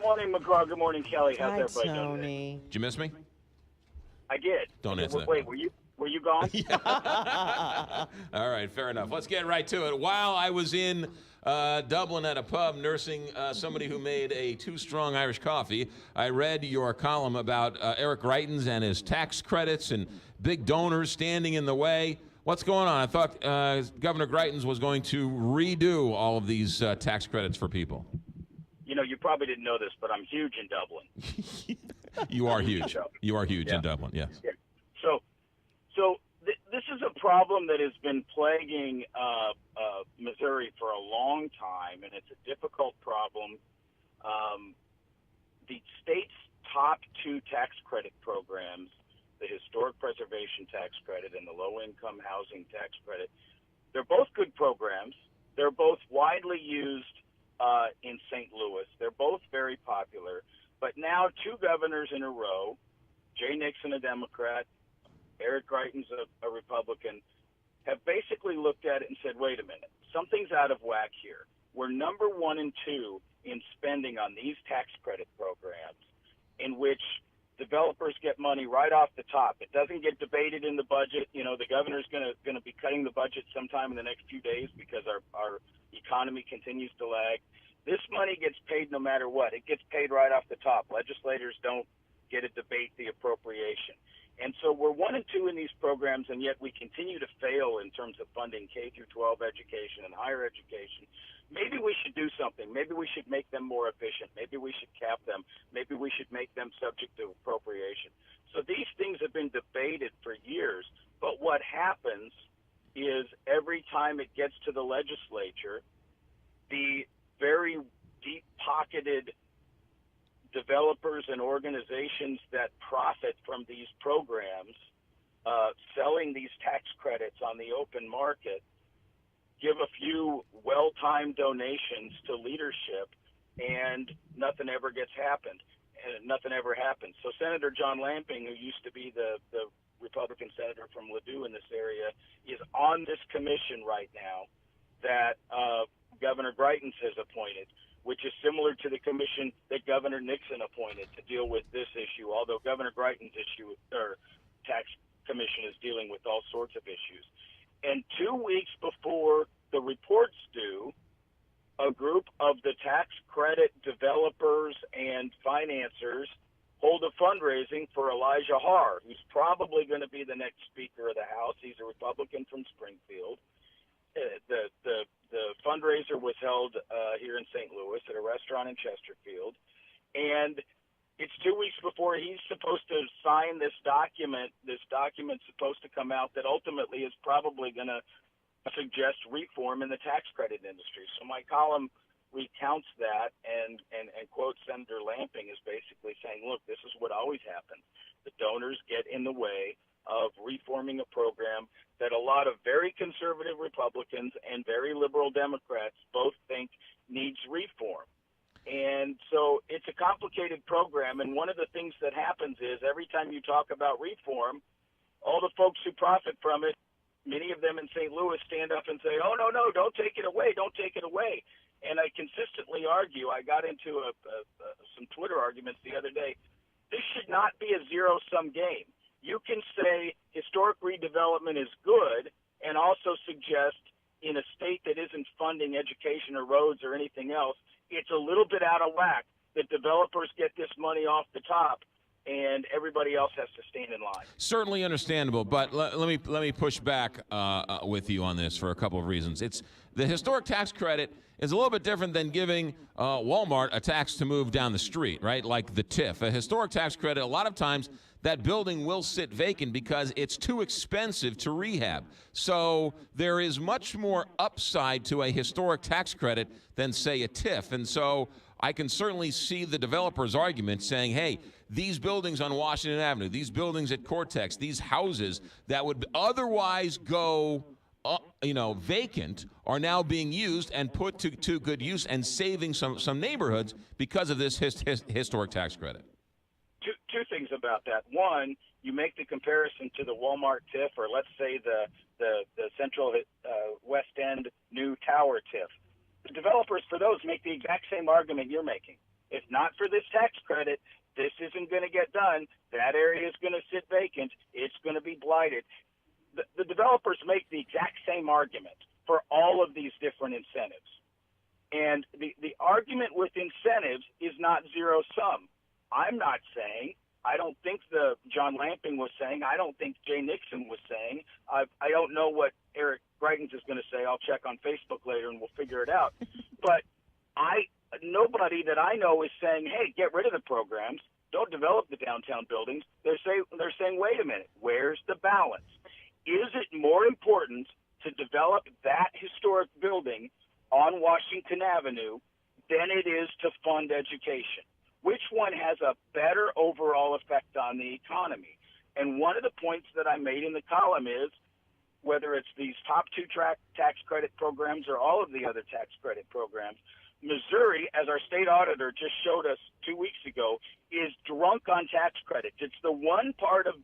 morning, McGraw. Good morning, Kelly. How's Hi, everybody doing today? Tony. Did you miss me? I did. Don't answer that. Wait, were you gone? All right, fair enough. Let's get right to it. While I was in Dublin at a pub nursing somebody who made a too strong Irish coffee, I read your column about Eric Greitens and his tax credits and big donors standing in the way. What's going on? I thought Governor Greitens was going to redo all of these tax credits for people. You know, you probably didn't know this, but I'm huge in Dublin. You are huge. You are huge in Dublin, yes. Yeah. So this is a problem that has been plaguing Missouri for a long time, and it's a difficult problem. The state's top two tax credit programs, the Historic Preservation Tax Credit and the Low-Income Housing Tax Credit, they're both good programs. They're both widely used in St. Louis. They're both very popular. But now two governors in a row, Jay Nixon, a Democrat, Eric Greitens, a Republican, have basically looked at it and said, wait a minute, something's out of whack here. We're number 1 and 2 in spending on these tax credit programs in which developers get money right off the top. It doesn't get debated in the budget. You know, the governor's going to be cutting the budget sometime in the next few days because our economy continues to lag. This money gets paid no matter what. It gets paid right off the top. Legislators don't get to debate the appropriation. And so we're 1 and 2 in these programs, and yet we continue to fail in terms of funding K through 12 education and higher education. Maybe we should do something. Maybe we should make them more efficient. Maybe we should cap them. Maybe we should make them subject to appropriation. So these things have been debated for years, but what happens is every time it gets to the legislature, the very deep-pocketed developers and organizations that profit from these programs, selling these tax credits on the open market, give a few well-timed donations to leadership, and nothing ever happens. So Senator John Lamping, who used to be the Republican senator from Ladue in this area, is on this commission right now that Governor Greitens has appointed, which is similar to the commission that Governor Nixon appointed to deal with this issue, although Governor Greitens' tax commission is dealing with all sorts of issues. And 2 weeks before the report's due, a group of the tax credit developers and financiers hold a fundraising for Elijah Haar, who's probably going to be the next Speaker of the House. He's a Republican from Springfield. The fundraiser was held here in St. Louis at a restaurant in Chesterfield, and it's 2 weeks before he's supposed to sign this document. This document's supposed to come out that ultimately is probably going to suggest reform in the tax credit industry. So my column recounts that and quotes Senator Lamping as basically saying, look, this is what always happens. The donors get in the way of reforming a program that a lot of very conservative Republicans and very liberal Democrats both think needs reform. And so it's a complicated program, and one of the things that happens is every time you talk about reform, all the folks who profit from it, many of them in St. Louis, stand up and say, oh, no, don't take it away, don't take it away. And I consistently argue, I got into some Twitter arguments the other day, this should not be a zero-sum game. You can say historic redevelopment is good and also suggest in a state that isn't funding education or roads or anything else, it's a little bit out of whack that developers get this money off the top and everybody else has to stand in line. Certainly understandable, but let me push back with you on this for a couple of reasons. It's the historic tax credit is a little bit different than giving Walmart a tax to move down the street, right? Like the TIF. A historic tax credit, a lot of times that building will sit vacant because it's too expensive to rehab. So there is much more upside to a historic tax credit than, say, a TIF. And so I can certainly see the developer's argument saying, hey, these buildings on Washington Avenue, these buildings at Cortex, these houses that would otherwise go vacant are now being used and put to good use and saving some neighborhoods because of this historic tax credit. Two things about that. One, you make the comparison to the Walmart TIF, or let's say the Central West End new tower TIF. The developers for those make the exact same argument you're making. If not for this tax credit, this isn't going to get done. That area is going to sit vacant. It's going to be blighted. The developers make the exact same argument for all of these different incentives. And the argument with incentives is not zero sum. I'm not saying, I don't think John Lamping was saying, I don't think Jay Nixon was saying, I don't know what Eric Greitens is going to say. I'll check on Facebook later and we'll figure it out. But nobody that I know is saying, hey, get rid of the programs, don't develop the downtown buildings. They're saying, wait a minute, where's the balance? Is it more important to develop that historic building on Washington Avenue than it is to fund education? Which one has a better overall effect on the economy? And one of the points that I made in the column is, whether it's these top two tax credit programs or all of the other tax credit programs, Missouri, as our state auditor just showed us 2 weeks ago, is drunk on tax credits. It's the one part of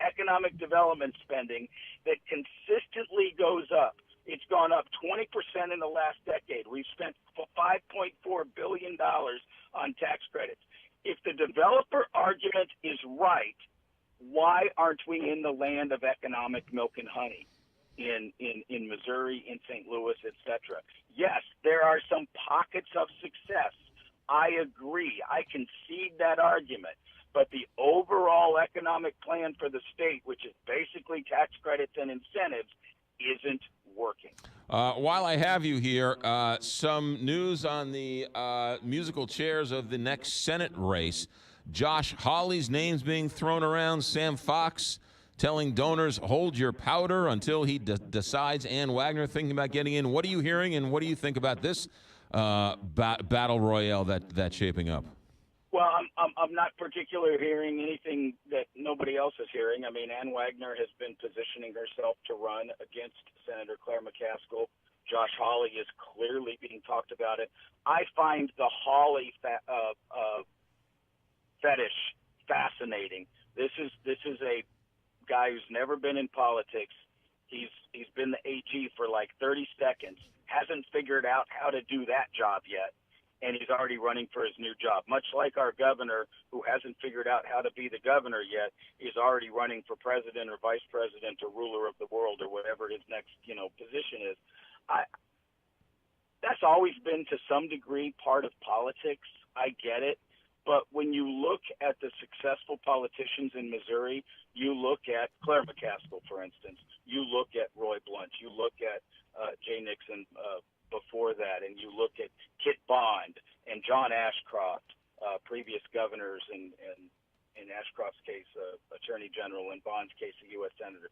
economic development spending that consistently goes up. It's gone up 20% in the last decade. We've spent $5.4 billion on tax credits. If the developer argument is right, why aren't we in the land of economic milk and honey in Missouri, in St. Louis, et cetera? Yes, there are some pockets of success. I agree. I concede that argument. But the overall economic plan for the state, which is basically tax credits and incentives, isn't working. While I have you here, some news on the musical chairs of the next Senate race. Josh Hawley's name's being thrown around. Sam Fox telling donors, hold your powder until he decides. Ann Wagner thinking about getting in. What are you hearing, and what do you think about this battle royale that's shaping up? Well, I'm not particularly hearing anything that nobody else is hearing. I mean, Ann Wagner has been positioning herself to run against Senator Claire McCaskill. Josh Hawley is clearly being talked about it. I find the Hawley fetish fascinating. This is a guy who's never been in politics. He's been the AG for like 30 seconds, hasn't figured out how to do that job yet, and he's already running for his new job. Much like our governor, who hasn't figured out how to be the governor yet, is already running for president or vice president or ruler of the world or whatever his next, position is. That's always been to some degree part of politics. I get it. But when you look at the successful politicians in Missouri, you look at Claire McCaskill, for instance. You look at Roy Blunt. You look at Jay Nixon before that, and you look at Kit Bond and John Ashcroft, previous governors, and in Ashcroft's case, Attorney General, in Bond's case, a U.S. Senator.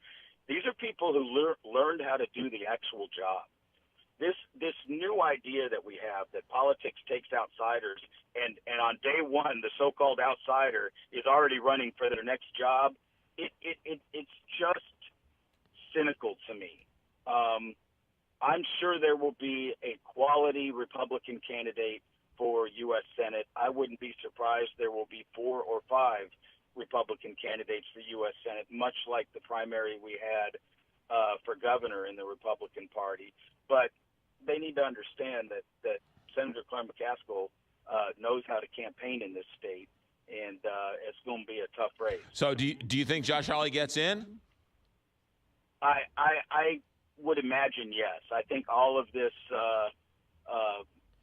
These are people who learned how to do the actual job. This new idea that we have that politics takes outsiders, and on day one the so-called outsider is already running for their next job, it's just cynical to me. I'm sure there will be a quality Republican candidate for U.S. Senate. I wouldn't be surprised there will be 4 or 5 Republican candidates for U.S. Senate, much like the primary we had for governor in the Republican Party. But they need to understand that Senator Claire McCaskill knows how to campaign in this state, and it's going to be a tough race. So do you think Josh Hawley gets in? I would imagine yes. I think all of this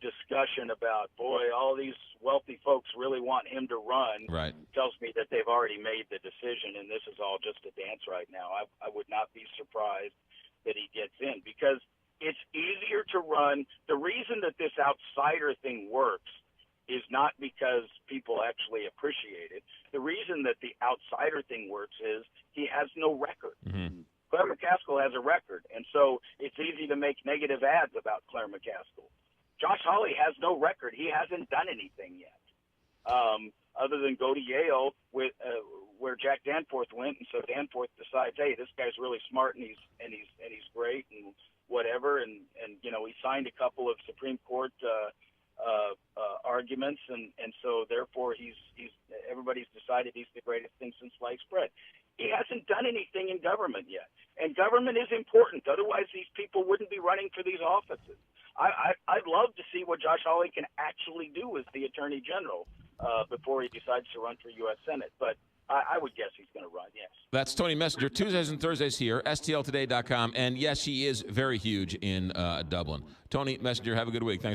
discussion about, boy, all these wealthy folks really want him to run, right, tells me that they've already made the decision, and this is all just a dance right now. I would not be surprised that he gets in, because it's easier to run. The reason that this outsider thing works is not because people actually appreciate it. The reason that the outsider thing works is he has no record. Mm-hmm. Claire McCaskill has a record, and so it's easy to make negative ads about Claire McCaskill. Josh Hawley has no record. He hasn't done anything yet, other than go to Yale with where Jack Danforth went, and so Danforth decides, hey, this guy's really smart and he's great and whatever, and he signed a couple of Supreme Court arguments, and so therefore everybody's decided he's the greatest thing since sliced bread. He hasn't done anything in government yet, and government is important. Otherwise, these people wouldn't be running for these offices. I'd love to see what Josh Hawley can actually do as the Attorney General before he decides to run for U.S. Senate. But I would guess he's going to run, yes. That's Tony Messenger, Tuesdays and Thursdays here, stltoday.com. And, yes, he is very huge in Dublin. Tony Messenger, have a good week. Thanks.